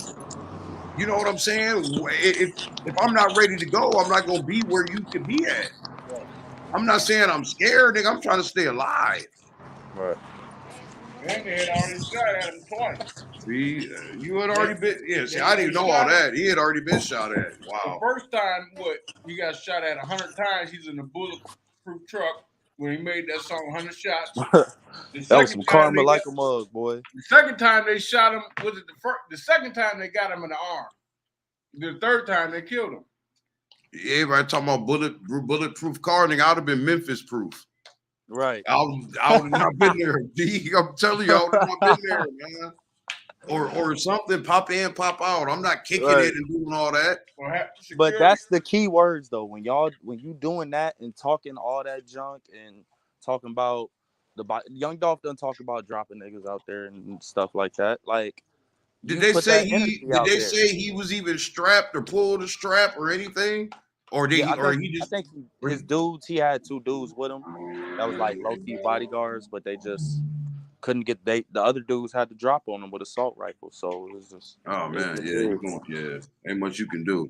You know what I'm saying? If I'm not ready to go, I'm not gonna be where you could be at. I'm not saying I'm scared, nigga. I'm trying to stay alive. Right. And they had already shot at him twice. See, you had already been. Yeah, see, They I didn't know all shot him. that. He had already been shot at. The Wow. first time, he got shot at 100 times. He's in a bulletproof truck when he made that song 100 shots. The That was second some time karma like a mug, boy. The second time they shot him, was it the second time they got him in the arm? The third time they killed him. Yeah, everybody talking about bulletproof car, nigga. I'd have been Memphis proof. Right. I would have not been there. D, I'm telling you, I would have not been there, man. Or something, pop in, pop out. I'm not kicking it and doing all that. But that's the key words though. When you doing that and talking all that junk and talking about Young Dolph done talk about dropping niggas out there and stuff like that. Like, did they say he was even strapped or pulled a strap or anything? Or did I think his dudes, he had 2 dudes with him that was like low key bodyguards, but they just couldn't get the other dudes had to drop on him with assault rifles. So it was just ain't much you can do.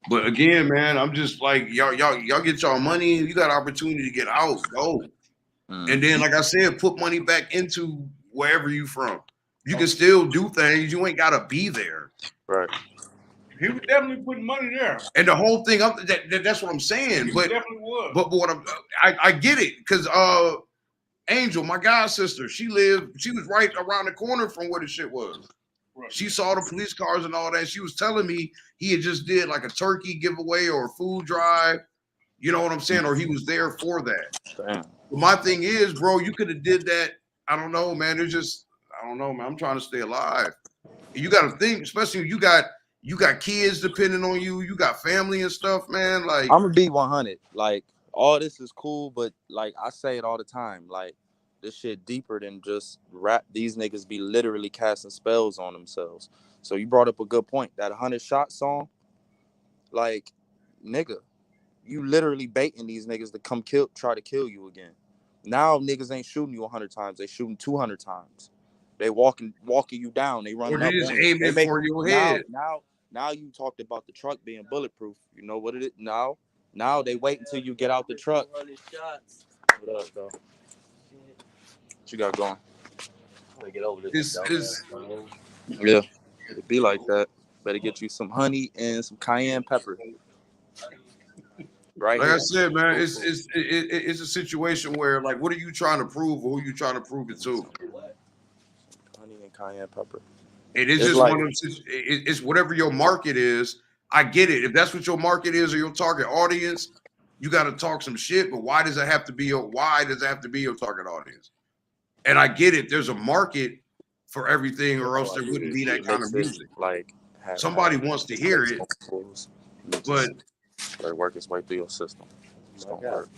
But again, man, I'm just like y'all get y'all money, you got opportunity to get out, go. And then, like I said, put money back into wherever you from. You can still do things. You ain't gotta be there. Right. He was definitely putting money there. And the whole thing, that's what I'm saying. He definitely was. But what I get it, because Angel, my god sister, she was right around the corner from where the shit was. Right. She saw the police cars and all that. She was telling me he had just did like a turkey giveaway or a food drive. You know what I'm saying? Or he was there for that. Damn. But my thing is, bro, you could have did that. I don't know, man. I don't know, man. I'm trying to stay alive. You got to think, especially when you got kids depending on you. You got family and stuff, man. Like, I'm gonna be 100. Like, all this is cool, but like I say it all the time, like this shit deeper than just rap. These niggas be literally casting spells on themselves. So you brought up a good point. That 100 shot song, like, nigga, you literally baiting these niggas to try to kill you again. Now niggas ain't shooting you 100 times. They shooting 200 times. They walking you down. They running up on you. They make for your head. Now you talked about the truck being bulletproof. You know what it is now? Now they wait until you get out the truck. What up, though? What you got going? Get over this. Yeah, it be like that. Better get you some honey and some cayenne pepper. Right. Like I said, man, it's a situation where, like, what are you trying to prove, or who are you trying to prove it to? Honey and cayenne pepper. It is just like, one of them. It's whatever your market is. I get it. If that's what your market is or your target audience, you got to talk some shit. But why does it have to be your target audience? And I get it. There's a market for everything, or else there wouldn't be that kind of music. Like, somebody wants to hear it, but let it work its way through your system. It's gonna work.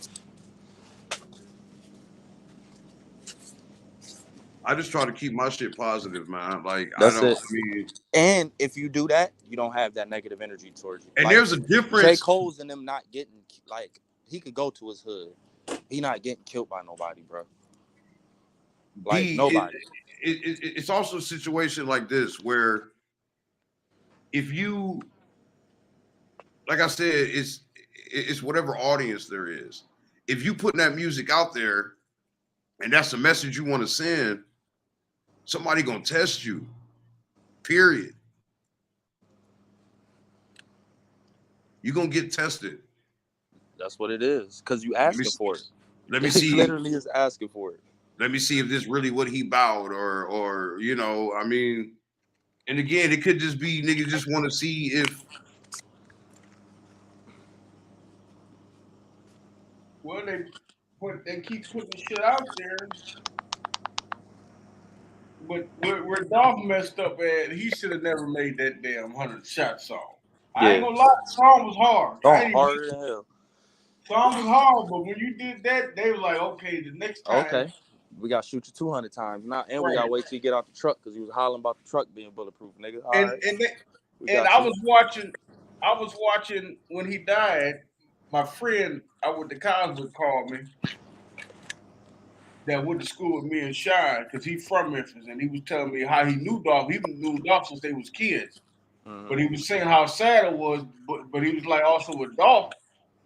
I just try to keep my shit positive, man. Like, that's it. And if you do that, you don't have that negative energy towards you. And like, there's a difference. J. Cole's and them not getting, like, he could go to his hood. He not getting killed by nobody, bro. Like, nobody. It's also a situation like this where if you, like I said, it's whatever audience there is. If you putting that music out there and that's the message you want to send, somebody gonna test you. Period. You're gonna get tested. That's what it is. Because you asking for it. Let me see. He literally is asking for it. Let me see if this really what he bowed, or you know, I mean, and again, it could just be niggas just want to see if. Well, they keep putting shit out there, but where Dolph messed up at, he should have never made that damn 100 shot song. Yeah. I ain't gonna lie, the song was hard. Harder than hell. Song was hard, but when you did that, they were like, okay, the next time. Okay. We got to shoot you 200 times now, and we got to wait till you get out the truck because he was hollering about the truck being bulletproof, nigga. And I was watching when he died. My friend I went to college with called me, that went to school with me and Shine, because he's from Memphis, and he was telling me how he knew Dolph. He knew Dolph since they was kids. But he was saying how sad it was, but he was like also with Dolph,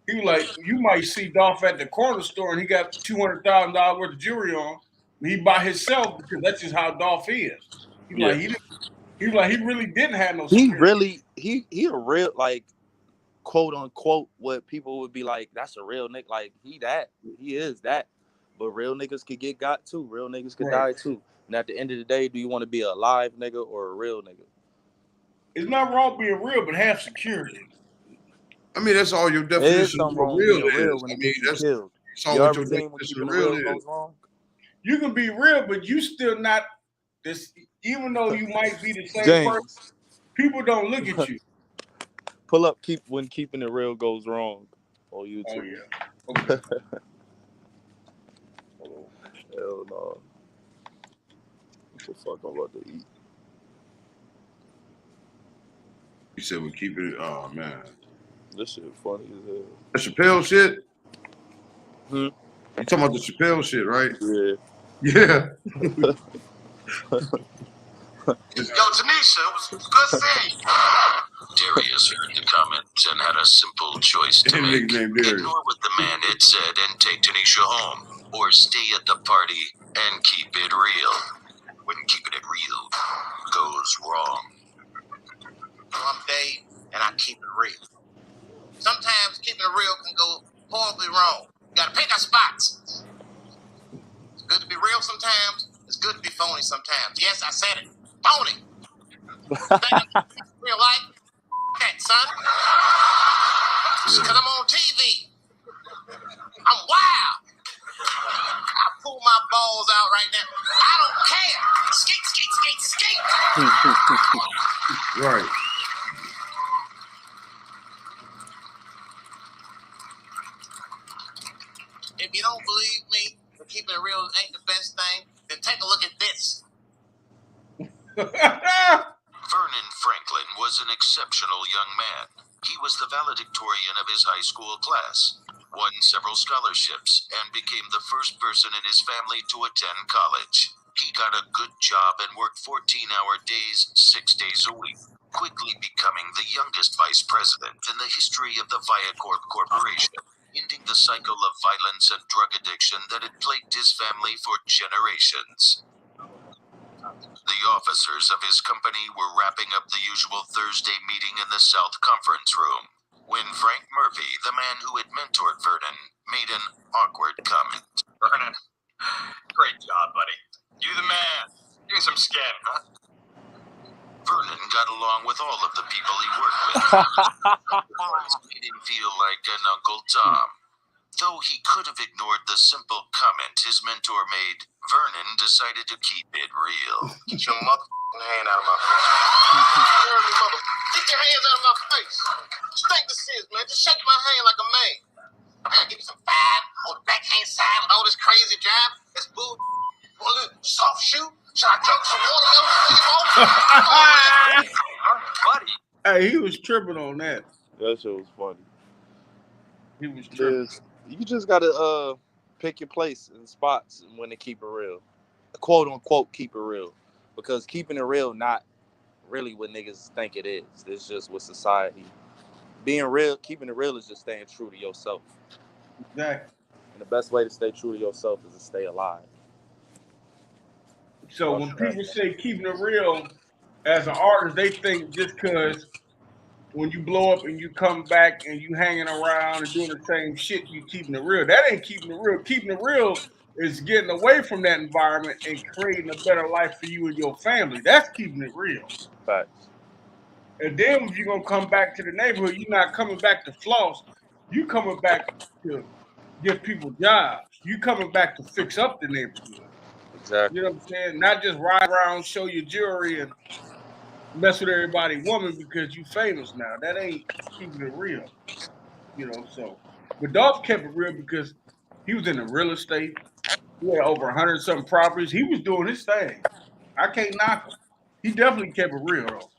he was like, you might see Dolph at the corner store and he got $200,000 worth of jewelry on. He by himself because that's just how Dolph is. He Yeah. like he was like he really didn't have no He security. really he a real like quote unquote what people would be like, that's a real nigga. Like he is that. But real niggas could get got too. Real niggas could die too. And at the end of the day, do you want to be a live nigga or a real nigga? It's not wrong being real, but have security. I mean, that's all your There is definition of something what wrong with real being real is. when I it mean, gets you that's killed. all You what ever your seen when definition keeping of it real real is. goes wrong? You can be real, but you still not this. Even though you might be the same person, James, people don't look at you. pull up when keeping it real goes wrong on Oh YouTube. yeah. Okay. Hell no. What the fuck I'm about to eat? You said we keep it. Oh man, This shit funny as hell. the Chappelle shit. Hmm? You talking about the Chappelle shit, right? Yeah. Yeah. Yo, Tanisha, it was good seeing you. Darius heard the comment and had a simple choice to make. Nigga named Darius. Ignore what the man had said and take Tanisha home, or stay at the party and keep it real. When keeping it real goes wrong. I'm Dave, and I keep it real. Sometimes keeping it real can go horribly wrong. You gotta pick our spots. It's good to be real sometimes. It's good to be phony sometimes. Yes, I said it. Phony. Real life. That, son. Because I'm on TV. I'm wild. I pull my balls out right now. I don't care. Skate, skate, skate, skate. Right. If you don't believe me, that keeping it real ain't the best thing, then take a look at this. Vernon Franklin was an exceptional young man. He was the valedictorian of his high school class, won several scholarships, and became the first person in his family to attend college. He got a good job and worked 14-hour days, 6 days a week, quickly becoming the youngest vice president in the history of the Viacorp Corporation, ending the cycle of violence and drug addiction that had plagued his family for generations. The officers of his company were wrapping up the usual Thursday meeting in the South Conference room when Frank Murphy, the man who had mentored Vernon, made an awkward comment. Vernon, great job, buddy. You the man. Doing some skin, huh? Vernon got along with all of the people he worked with. Made him feel like an Uncle Tom. Though he could have ignored the simple comment his mentor made, Vernon decided to keep it real. Get your motherfucking hand out of my face. Get your hands out of my face. What you think this is, man? Just shake my hand like a man. I gotta give you some five on the backhand side with all this crazy jive. That's bull. Want a soft shoe? Should I drink some watermelon for you, buddy? Hey, he was tripping on that. That shit was funny. He was tripping. You just gotta pick your place and spots when to keep it real. Quote unquote keep it real. Because keeping it real not really what niggas think it is. It's just what society. Being real, keeping it real is just staying true to yourself. Exactly. And the best way to stay true to yourself is to stay alive. So when people say keeping it real, as an artist, they think just because when you blow up and you come back and you hanging around and doing the same shit, you keeping it real. That ain't keeping it real. Keeping it real is getting away from that environment and creating a better life for you and your family. That's keeping it real. Facts. And then if you're gonna come back to the neighborhood, you're not coming back to floss. You coming back to give people jobs. You coming back to fix up the neighborhood. Exactly. You know what I'm saying? Not just ride around, show your jewelry, and mess with everybody's woman because you famous now. That ain't keeping it real. You know, so. But Dolph kept it real because he was in the real estate. He had over 100-something properties. He was doing his thing. I can't knock him. He definitely kept it real, though.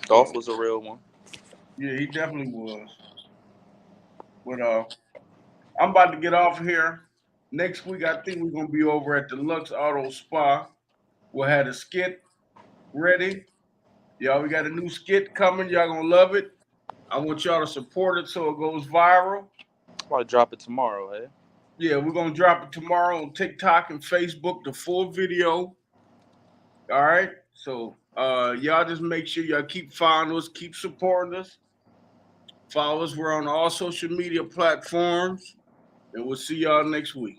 Dolph was a real one. Yeah, he definitely was. But I'm about to get off here. Next week, I think we're gonna be over at the Lux Auto Spa. We'll have a skit ready. Y'all, we got a new skit coming. Y'all gonna love it. I want y'all to support it so it goes viral. I'll drop it tomorrow, hey? Yeah, we're gonna drop it tomorrow on TikTok and Facebook, the full video. All right. So y'all just make sure y'all keep following us, keep supporting us. Follow us. We're on all social media platforms. And we'll see y'all next week.